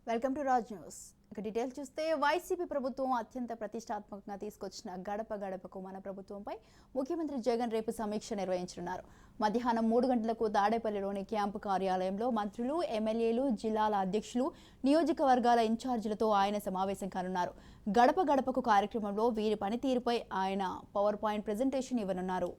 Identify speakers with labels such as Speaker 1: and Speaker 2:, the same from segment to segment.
Speaker 1: Welcome to Raj news. ఇక details చూస్తే YCP ప్రభుత్వం అత్యంత ప్రతిష్టాత్మకంగా తీసుకొచ్చిన గడప గడపకు మన ప్రభుత్వంపై ముఖ్యమంత్రి జగన్ రేపు సమీక్ష నిర్వహించనున్నారు. మధ్యాహ్నం 3 గంటలకు తాడేపల్లిలోని క్యాంపు కార్యాలయంలో మంత్రులు, ఎమ్మెల్యేలు, జిల్లాల అధ్యక్షులు, నియోజకవర్గాల ఇన్ఛార్జీలతో ఆయన సమావేశం కానున్నారు. గడప గడపకు కార్యక్రమంలో వీరి పనితీరుపై ఆయన పవర్ పాయింట్ ప్రెజెంటేషన్ ఇవ్వనున్నారు.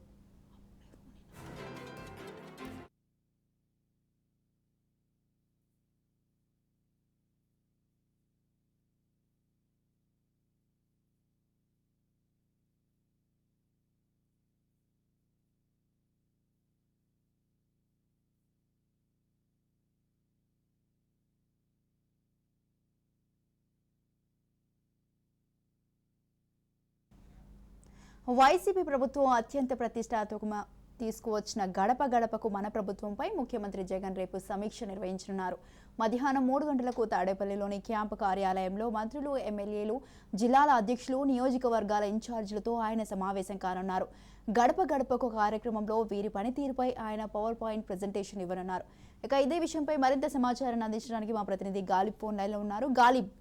Speaker 1: వైసీపీ ప్రభుత్వం అత్యంత ప్రతిష్టాత్మకంగా తీసుకువచ్చిన గడప గడపకు మన ప్రభుత్వంపై ముఖ్యమంత్రి జగన్ రేపు సమీక్ష నిర్వహించనున్నారు. మధ్యాహ్నం 3 గంటలకు తాడేపల్లిలోని క్యాంపు కార్యాలయంలో మంత్రులు, ఎమ్మెల్యేలు, జిల్లాల అధ్యక్షులు, నియోజకవర్గాల ఇన్ఛార్జీలతో ఆయన సమావేశం కానున్నారు. గడప గడపకు కార్యక్రమంలో వీరి పనితీరుపై ఆయన పవర్ పాయింట్ ప్రెజెంటేషన్ ఇవ్వనున్నారు. ఇక ఇదే విషయంపై మరింత సమాచారాన్ని అందించడానికి మా ప్రతినిధి గాలిబ్ ఫోన్ లైన్లో ఉన్నారు. గాలిబ్,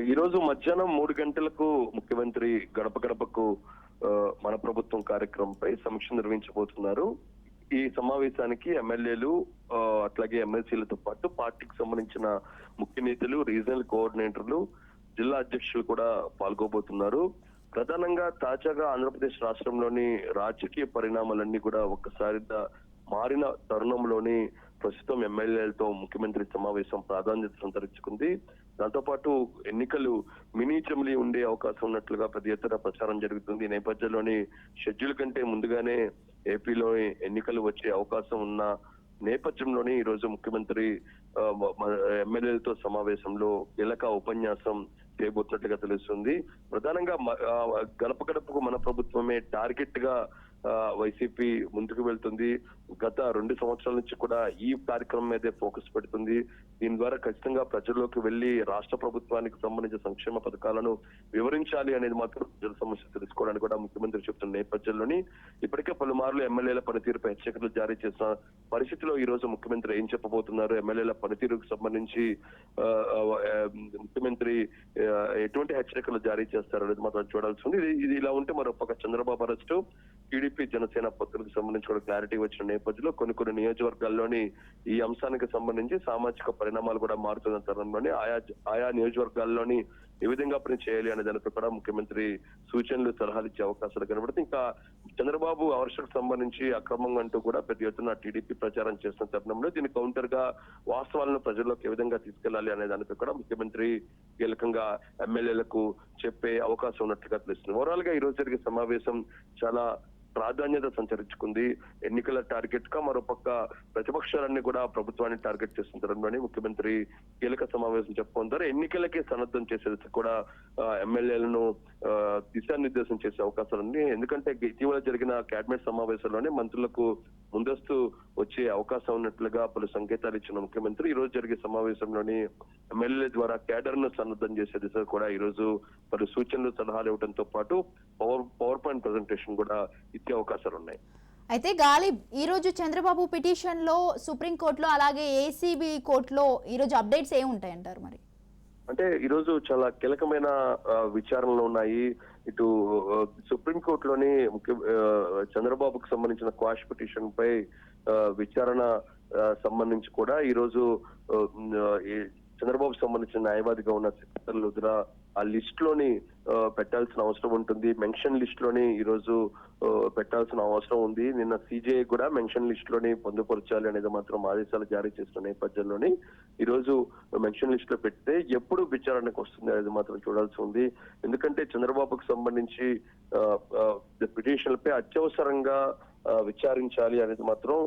Speaker 2: ఈ రోజు మధ్యాహ్నం 3 గంటలకు ముఖ్యమంత్రి గడప గడపకు మన ప్రభుత్వం కార్యక్రమంపై సమీక్ష నిర్వహించబోతున్నారు. ఈ సమావేశానికి ఎమ్మెల్యేలు అట్లాగే ఎమ్మెల్సీలతో పాటు పార్టీకి సంబంధించిన ముఖ్య నేతలు, రీజనల్ కోఆర్డినేటర్లు, జిల్లా అధ్యక్షులు కూడా పాల్గొబోతున్నారు. ప్రధానంగా తాజాగా ఆంధ్రప్రదేశ్ రాష్ట్రంలోని రాజకీయ పరిణామాలన్నీ కూడా ఒక్కసారిగా మారిన తరుణంలోని ప్రస్తుతం ఎమ్మెల్యేలతో ముఖ్యమంత్రి సమావేశం ప్రాధాన్యత సంతరించుకుంది. దాంతో పాటు ఎన్నికలు మినీ అసెంబ్లీ ఉండే అవకాశం ఉన్నట్లుగా పెద్ద ఎత్తున ప్రచారం జరుగుతుంది. ఈ నేపథ్యంలోని షెడ్యూల్ కంటే ముందుగానే ఏపీలో ఎన్నికలు వచ్చే అవకాశం ఉన్న నేపథ్యంలోని ఈ రోజు ముఖ్యమంత్రి ఎమ్మెల్యేలతో సమావేశంలో కీలక ఉపన్యాసం చేయబోతున్నట్లుగా తెలుస్తుంది. ప్రధానంగా గడప గడపకు మన ప్రభుత్వమే టార్గెట్ గా వైసీపీ ముందుకు వెళ్తుంది. గత 2 సంవత్సరాల నుంచి కూడా ఈ కార్యక్రమం మీదే ఫోకస్ పెడుతుంది. దీని ద్వారా ఖచ్చితంగా ప్రజల్లోకి వెళ్లి రాష్ట్ర ప్రభుత్వానికి సంబంధించిన సంక్షేమ పథకాలను వివరించాలి అనేది మాత్రం ప్రజల సమస్య తెలుసుకోవడానికి కూడా ముఖ్యమంత్రి చెప్తున్న నేపథ్యంలోని ఇప్పటికే పలుమార్లు ఎమ్మెల్యేల పనితీరుపై హెచ్చరికలు జారీ చేసిన పరిస్థితిలో ఈ రోజు ముఖ్యమంత్రి ఏం చెప్పబోతున్నారు, ఎమ్మెల్యేల పనితీరుకు సంబంధించి ముఖ్యమంత్రి ఎటువంటి హెచ్చరికలు జారీ చేస్తారు అనేది మాత్రం చూడాల్సి ఉంది. ఇది ఇలా ఉంటే మరొక చంద్రబాబు అరెస్టు, టీడీపీ జనసేన పొత్తులకు సంబంధించి కూడా క్లారిటీ వచ్చిన నేపథ్యంలో కొన్ని నియోజకవర్గాల్లోని ఈ అంశానికి సంబంధించి సామాజిక పరిణామాలు కూడా మారుతున్న తరుణంలోని ఆయా నియోజకవర్గాల్లోని ఏ విధంగా పని చేయాలి అనే దానిపై కూడా ముఖ్యమంత్రి సూచనలు, సలహాలు ఇచ్చే అవకాశాలు కనబడుతుంది. ఇంకా చంద్రబాబు అరెస్టుకు సంబంధించి అక్రమంగా అంటూ కూడా పెద్ద ఎత్తున టీడీపీ ప్రచారం చేస్తున్న తరుణంలో దీని కౌంటర్ గా వాస్తవాలను ప్రజల్లోకి ఏ విధంగా తీసుకెళ్లాలి అనే దానిపై కూడా ముఖ్యమంత్రి కీలకంగా ఎమ్మెల్యేలకు చెప్పే అవకాశం ఉన్నట్లుగా తెలుస్తుంది. ఓవరాల్ గా ఈ రోజు జరిగే సమావేశం చాలా ప్రాధాన్యత సంచరించుకుంది. ఎన్నికల టార్గెట్ గా మరోపక్క ప్రతిపక్షాలన్నీ కూడా ప్రభుత్వాన్ని టార్గెట్ చేస్తుంటారని ముఖ్యమంత్రి కీలక సమావేశం చెప్పుకుంటారు. ఎన్నికలకే సన్నద్ధం చేసేది కూడా ఎమ్మెల్యేలను దిశానిర్దేశం చేసే అవకాశాలుంది. ఎందుకంటే ఇటీవల జరిగిన కేబినెట్ సమావేశంలోనే మంత్రులకు ముందస్తు వచ్చే అవకాశం ఉన్నట్లుగా పలు సంకేతాలు ఇచ్చిన ముఖ్యమంత్రి ఈ రోజు జరిగే సమావేశంలోని ఎమ్మెల్యేల ద్వారా కేడర్ ను సన్నద్ధం చేసే దిశ కూడా ఈ రోజు పలు సూచనలు, సలహాలు ఇవ్వడంతో పాటు పవర్ పాయింట్ ప్రెజెంటేషన్ కూడా ఇచ్చే అవకాశాలు ఉన్నాయి.
Speaker 1: అయితే గాలిబ్, ఈ రోజు చంద్రబాబు పిటిషన్ లో సుప్రీంకోర్టులో అలాగే ఏసీబీ కోర్టులో ఈ రోజు అప్డేట్స్ ఏమి ఉంటాయంటారు? మరి
Speaker 2: అంటే ఈ రోజు చాలా కీలకమైన విచారణలు ఉన్నాయి. ఇటు సుప్రీంకోర్టులోని చంద్రబాబుకు సంబంధించిన క్వాష్ పిటిషన్ పై విచారణ సంబంధించి కూడా ఈ రోజు చంద్రబాబుకు సంబంధించిన న్యాయవాదిగా ఉన్న సికద్దర్ లుథ్రా ఆ లిస్ట్ లోని పెట్టాల్సిన అవసరం ఉంటుంది. మెన్షన్ లిస్ట్ లోని ఈ రోజు పెట్టాల్సిన అవసరం ఉంది. నిన్న సిజేఐ కూడా మెన్షన్ లిస్ట్ లోని పొందుపరచాలి అనేది మాత్రం ఆదేశాలు జారీ చేసిన నేపథ్యంలోని ఈ రోజు మెన్షన్ లిస్ట్ లో పెడితే ఎప్పుడు విచారణకు వస్తుంది అనేది మాత్రం చూడాల్సి ఉంది. ఎందుకంటే చంద్రబాబుకు సంబంధించి పిటిషన్లపై అత్యవసరంగా విచారించాలి అనేది మాత్రం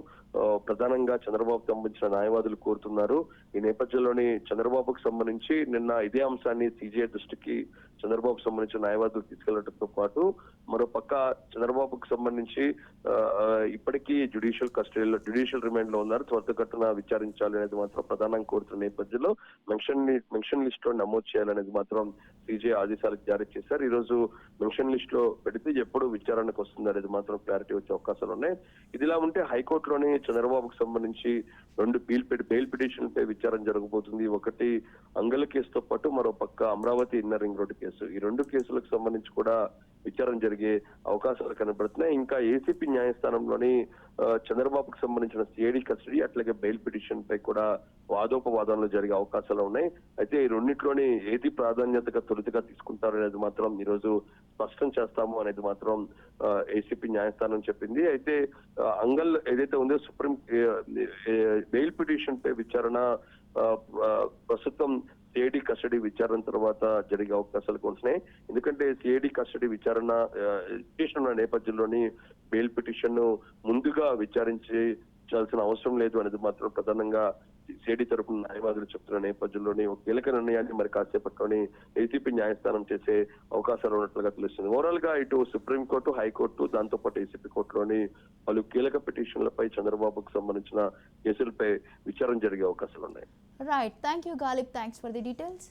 Speaker 2: ప్రధానంగా చంద్రబాబు సంబంధించిన న్యాయవాదులు కోరుతున్నారు. ఈ నేపథ్యంలోని చంద్రబాబుకు సంబంధించి నిన్న ఇదే అంశాన్ని సిజేఐ దృష్టికి చంద్రబాబుకు సంబంధించిన న్యాయవాదులు తీసుకెళ్లడంతో పాటు మరోపక్క చంద్రబాబుకు సంబంధించి ఇప్పటికీ జ్యుడిషియల్ కస్టడీలో, జ్యుడిషియల్ రిమాండ్ లో ఉన్నారు, త్వరితగతిన విచారించాలి అనేది మాత్రం ప్రధానంగా కోరుతున్న నేపథ్యంలో మెన్షన్ లిస్ట్ లో నమోదు చేయాలనేది మాత్రం సిజేఐ ఆదేశాలకు జారీ చేశారు. ఈ రోజు మెన్షన్ లిస్ట్ లో పెడితే ఎప్పుడు విచారణకు వస్తుంది అనేది మాత్రం క్లారిటీ వచ్చే అవకాశాలు అవకాశాలు ఉన్నాయి. ఇదిలా ఉంటే హైకోర్టులోని చంద్రబాబుకు సంబంధించి 2 బెయిల్ పిటిషన్లపై విచారణ జరగబోతుంది. ఒకటి అంగల కేసుతో పాటు మరో పక్క Amaravati inner ring road case. ఈ 2 కేసులకు సంబంధించి కూడా విచారణ జరిగే అవకాశాలు కనబడుతున్నాయి. ఇంకా ఏసీపీ న్యాయస్థానంలోని చంద్రబాబుకు సంబంధించిన సిఐడి కస్టడీ అట్లాగే బెయిల్ పిటిషన్ పై కూడా వాదోపవాదనలు జరిగే అవకాశాలు ఉన్నాయి. అయితే ఈ రెండింటిలోని ఏది ప్రాధాన్యతగా తొలుతగా తీసుకుంటారు అనేది మాత్రం ఈ రోజు స్పష్టం చేస్తాము అనేది మాత్రం ఏసీపీ న్యాయస్థానం చెప్పింది. అయితే అంగల్ ఏదైతే ఉందో సుప్రీం బెయిల్ పిటిషన్ పై విచారణ ప్రస్తుతం సిఐడి కస్టడీ విచారణ తర్వాత జరిగే అవకాశాలు కొంటున్నాయి. ఎందుకంటే సిఐడి కస్టడీ విచారణ పిటిషన్ ఉన్న నేపథ్యంలోని బెయిల్ పిటిషన్ ను ముందుగా విచారించాల్సిన అవసరం లేదు అనేది మాత్రం ప్రధానంగా సిఐడి తరపున న్యాయవాదులు చెప్తున్న నేపథ్యంలోని ఒక కీలక నిర్ణయాన్ని మరి కాసేపట్లోని ఏసీపీ న్యాయస్థానం చేసే అవకాశాలు ఉన్నట్లుగా తెలుస్తుంది. ఓవరాల్ గా ఇటు సుప్రీంకోర్టు, హైకోర్టు, దాంతో పాటు ఏసీపీ కోర్టులోని పలు కీలక పిటిషన్లపై చంద్రబాబుకు సంబంధించిన కేసులపై విచారణ జరిగే అవకాశాలు ఉన్నాయి.
Speaker 1: Right, thank you Ghalib, thanks for the details.